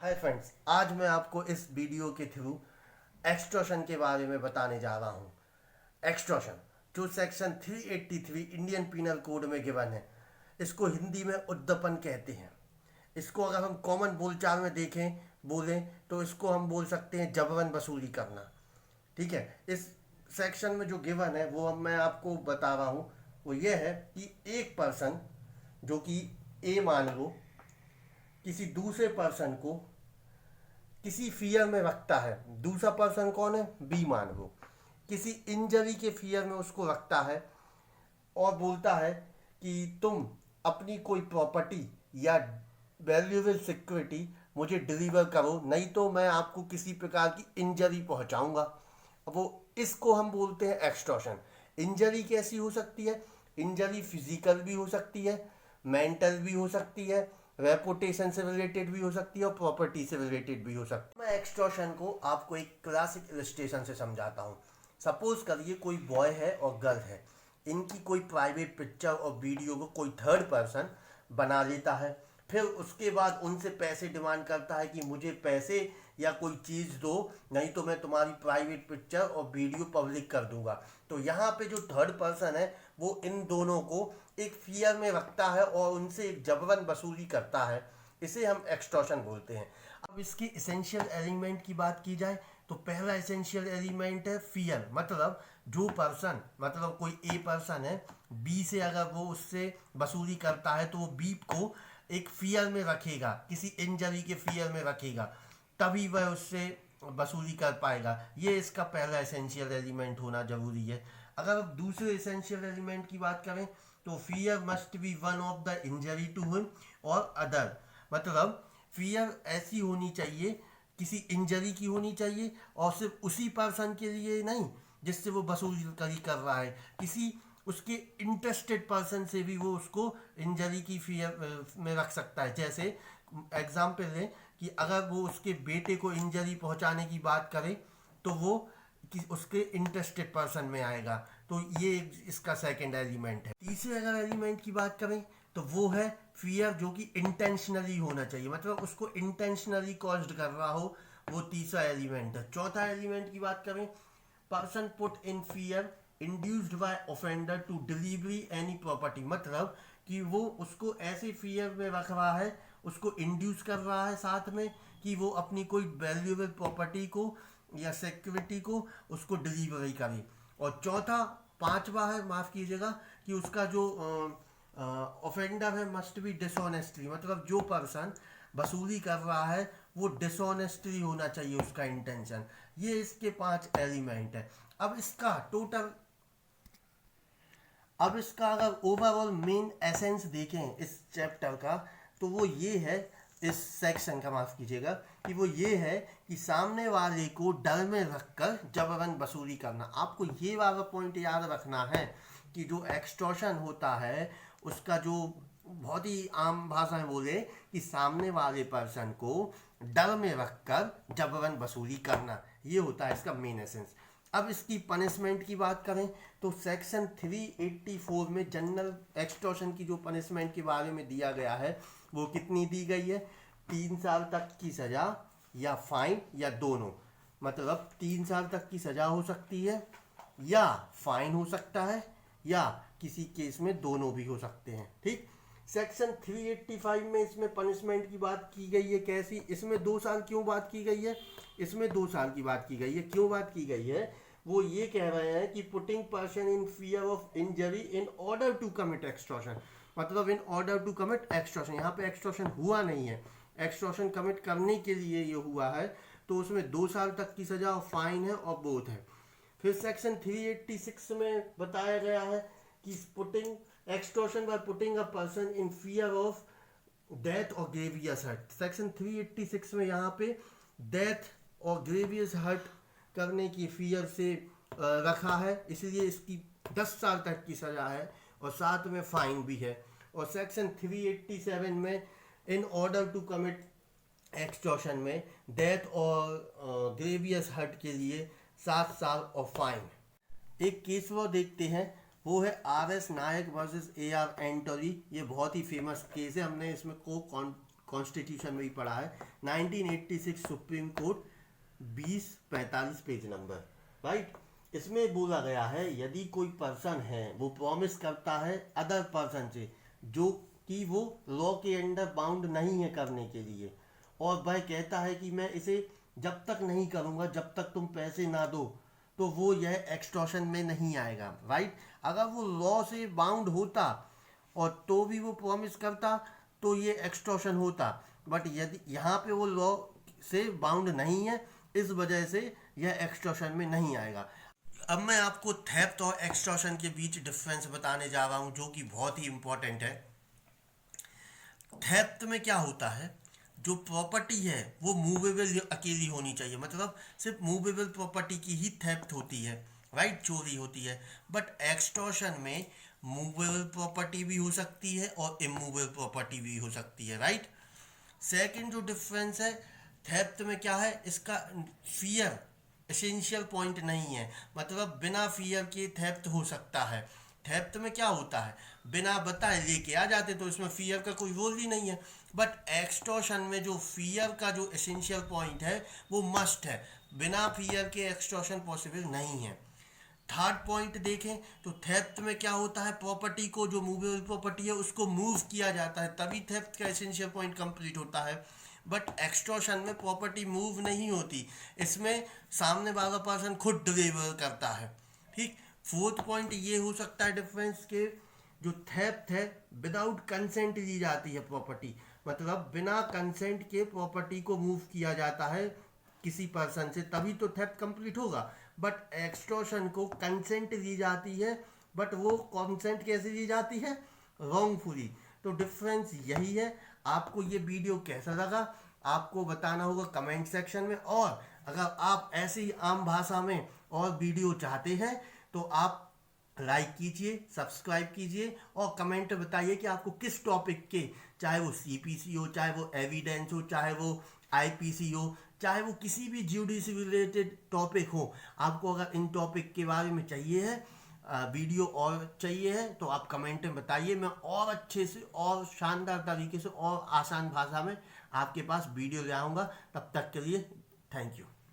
Hi friends, आज मैं आपको इस वीडियो के थ्रू एक्सटॉर्शन के बारे में बताने जा रहा हूँ। एक्सटॉर्शन जो सेक्शन 383 इंडियन पीनल कोड में गिवन है, इसको हिंदी में उद्दपन कहते हैं। इसको अगर हम कॉमन बोलचाल में बोलें तो इसको हम बोल सकते हैं जबरन वसूली करना। ठीक है, इस सेक्शन में जो गिवन है वो अब मैं आपको बता रहा हूँ। वो ये है कि एक पर्सन जो कि ए मान लो किसी दूसरे पर्सन को किसी फियर में रखता है। दूसरा पर्सन कौन है? बी मान लो। किसी इंजरी के फियर में उसको रखता है और बोलता है कि तुम अपनी कोई प्रॉपर्टी या वैल्यूएबल सिक्योरिटी मुझे डिलीवर करो, नहीं तो मैं आपको किसी प्रकार की इंजरी पहुंचाऊंगा। अब वो इसको हम बोलते हैं एक्सटॉर्शन। इंजरी कैसी हो सकती है? इंजरी फिजिकल भी हो सकती है, मेंटल भी हो सकती है, रेपुटेशन से रिलेटेड भी हो सकती है और प्रॉपर्टी से रिलेटेड भी हो सकती है। मैं एक्सटॉर्शन को आपको एक क्लासिक इलस्ट्रेशन से समझाता हूँ। सपोज करिए कोई बॉय है और गर्ल है, इनकी कोई प्राइवेट पिक्चर और वीडियो को कोई थर्ड पर्सन बना लेता है। फिर उसके बाद उनसे पैसे डिमांड करता है कि मुझे पैसे या कोई चीज़ दो, नहीं तो मैं तुम्हारी प्राइवेट पिक्चर और वीडियो पब्लिक कर दूंगा। तो यहाँ पे जो थर्ड पर्सन है वो इन दोनों को एक फियर में रखता है और उनसे एक जबरन वसूली करता है। इसे हम एक्सटॉर्शन बोलते हैं। अब इसके इसेंशियल एलिमेंट की बात की जाए तो पहला इसेंशियल एलिमेंट है फियर। मतलब जो पर्सन, मतलब कोई ए पर्सन है, बी से अगर वो उससे वसूली करता है तो वो बी को एक फियर में रखेगा, किसी इंजरी के फियर में रखेगा, तभी वह उससे वसूली कर पाएगा। ये इसका पहला एसेंशियल एलिमेंट होना जरूरी है। अगर अब दूसरे एसेंशियल एलिमेंट की बात करें तो fear must be one of the injury to him और अदर। मतलब फियर ऐसी होनी चाहिए, किसी इंजरी की होनी चाहिए और सिर्फ उसी पर्सन के लिए नहीं जिससे वो वसूली कर रहा है, किसी उसके इंटरेस्टेड पर्सन से भी वो उसको इंजरी की फियर में रख सकता है। जैसे एग्जाम्पल लें कि अगर वो उसके बेटे को इंजरी पहुंचाने की बात करे तो वो उसके इंटरेस्टेड पर्सन में आएगा। तो ये इसका सेकंड एलिमेंट है। तीसरे अगर एलिमेंट की बात करें तो वो है फियर जो कि इंटेंशनली होना चाहिए, मतलब उसको इंटेंशनली कॉज्ड कर रहा हो, वो तीसरा एलिमेंट है। चौथा एलिमेंट की बात करें, person put in fear induced by offender to delivery any property. मतलब कि वो उसको ऐसे फियर में रख रहा है, उसको इंड्यूस कर रहा है साथ में कि वो अपनी कोई वैल्यूएबल प्रॉपर्टी को या सिक्योरिटी को उसको डिलीवरी करे। और चौथा, पांचवा है, माफ कीजिएगा, कि उसका जो ऑफेंडर है मस्ट बी डिसऑनेस्टली। मतलब जो पर्सन वसूली कर रहा है वो डिसऑनेस्टली होना चाहिए उसका इंटेंशन। ये इसके 5 एलिमेंट है। अब इसका अगर ओवरऑल मेन एसेंस देखें इस चैप्टर का तो वो ये है, इस सेक्शन का माफ कीजिएगा, कि वो ये है कि सामने वाले को डर में रखकर जबरन वसूली करना। आपको ये वाला पॉइंट याद रखना है कि जो एक्सटॉर्शन होता है उसका जो बहुत ही आम भाषा में बोले कि सामने वाले पर्सन को डर में रखकर जबरन वसूली करना, ये होता है इसका मेन एसेंस। अब इसकी पनिशमेंट की बात करें तो सेक्शन 384 में जनरल एक्सटॉर्शन की जो पनिशमेंट के बारे में दिया गया है वो कितनी दी गई है? 3 साल तक की सजा या फाइन या दोनों। मतलब 3 साल तक की सजा हो सकती है या फाइन हो सकता है या किसी केस में दोनों भी हो सकते हैं। ठीक, सेक्शन 385 में इसमें पनिशमेंट की बात की गई है कैसी? इसमें 2 साल क्यों बात की गई है? इसमें 2 साल की बात की गई है। क्यों बात की गई है? वो ये कह रहे हैं कि putting person in fear of injury in order to commit extortion. मतलब in order to commit extortion, यहाँ पे एक्सटॉर्शन हुआ नहीं है, एक्सटॉर्शन कमिट करने के लिए ये हुआ है। तो उसमें 2 साल तक की सजा और फाइन है और बोथ है। फिर सेक्शन 386 में बताया गया है कि putting extortion by putting a person in fear of death और ग्रेवियस हर्ट। सेक्शन 386 में यहाँ पे डेथ और ग्रेवियस हर्ट करने की फियर से रखा है, इसलिए इसकी 10 साल तक की सजा है और साथ में फाइन भी है। और सेक्शन 387 में in order to commit extortion में डेथ और ग्रेवियस हर्ट के लिए 7 साल और फाइन। एक केस वो देखते हैं, वो है RS नायक वर्सेस AR एंटोनी। ये बहुत ही फेमस केस है, हमने इसमें कॉन्स्टिट्यूशन में ही पढ़ा है, 1986 supreme court 2045 page number, right. इसमें बोला गया है यदि कोई पर्सन है वो प्रॉमिस करता है अदर पर्सन से जो कि वो लॉ के अंडर बाउंड नहीं है करने के लिए, और वह कहता है कि मैं इसे जब तक नहीं करूँगा जब तक तुम पैसे ना दो, तो वो यह एक्सटॉर्शन में नहीं आएगा, राइट। अगर वो लॉ से बाउंड होता और तो भी वो प्रॉमिस करता तो ये एक्सटॉर्शन होता, बट यदि यहाँ पे वो लॉ से बाउंड नहीं है इस वजह से यह एक्सटॉर्शन में नहीं आएगा। अब मैं आपको थेफ्ट और एक्सटॉर्शन के बीच डिफरेंस बताने जा रहा हूँ जो कि बहुत ही इंपॉर्टेंट है। थेफ्ट में क्या होता है, जो प्रॉपर्टी है वो मूवेबल अकेली होनी चाहिए, मतलब सिर्फ मूवेबल प्रॉपर्टी की ही थेफ्ट होती है, राइट, चोरी होती है। बट एक्सटॉर्शन में मूवेबल प्रॉपर्टी भी हो सकती है और इमूवेबल प्रॉपर्टी भी हो सकती है, राइट। सेकंड जो डिफरेंस है थेफ्ट में क्या है, इसका फियर एसेंशियल पॉइंट नहीं है, मतलब बिना फियर के थेफ्ट हो सकता है। थेफ्ट में क्या होता है, बिना बताए लेके आ जाते, तो इसमें फियर का कोई रोल ही नहीं है। बट एक्सटॉर्शन में जो फियर का जो एसेंशियल पॉइंट है वो मस्ट है, बिना फियर के एक्सटॉर्शन पॉसिबल नहीं है। थर्ड पॉइंट देखें तो थेफ्ट में क्या होता है, प्रॉपर्टी को जो मूवेबल प्रॉपर्टी है उसको मूव किया जाता है, तभी थेफ्ट का एसेंशियल पॉइंट कंप्लीट होता है। बट एक्सटॉर्शन में प्रॉपर्टी मूव नहीं होती, इसमें सामने वाला पर्सन खुद डिलीवर करता है, ठीक। फोर्थ पॉइंट ये हो सकता है डिफरेंस के जो थेफ्ट है विदाउट कंसेंट ली जाती है प्रॉपर्टी, मतलब बिना कंसेंट के प्रॉपर्टी को मूव किया जाता है किसी पर्सन से, तभी तो थेफ्ट कंप्लीट होगा। बट एक्सटॉर्शन को कंसेंट ली जाती है, बट वो कंसेंट कैसे ली जाती है, रॉन्गफुली। तो डिफरेंस यही है। आपको ये वीडियो कैसा लगा आपको बताना होगा कमेंट सेक्शन में, और अगर आप ऐसे ही आम भाषा में और वीडियो चाहते हैं तो आप लाइक कीजिए, सब्सक्राइब कीजिए और कमेंट में बताइए कि आपको किस टॉपिक के, चाहे वो सीपीसी हो, चाहे वो एविडेंस हो, चाहे वो आईपीसी हो, चाहे वो किसी भी ज्यूडिशरी रिलेटेड टॉपिक हो, आपको अगर इन टॉपिक के बारे में चाहिए है वीडियो और चाहिए है तो आप कमेंट में बताइए, मैं और अच्छे से और शानदार तरीके से और आसान भाषा में आपके पास वीडियो ले आऊँगा। तब तक के लिए थैंक यू।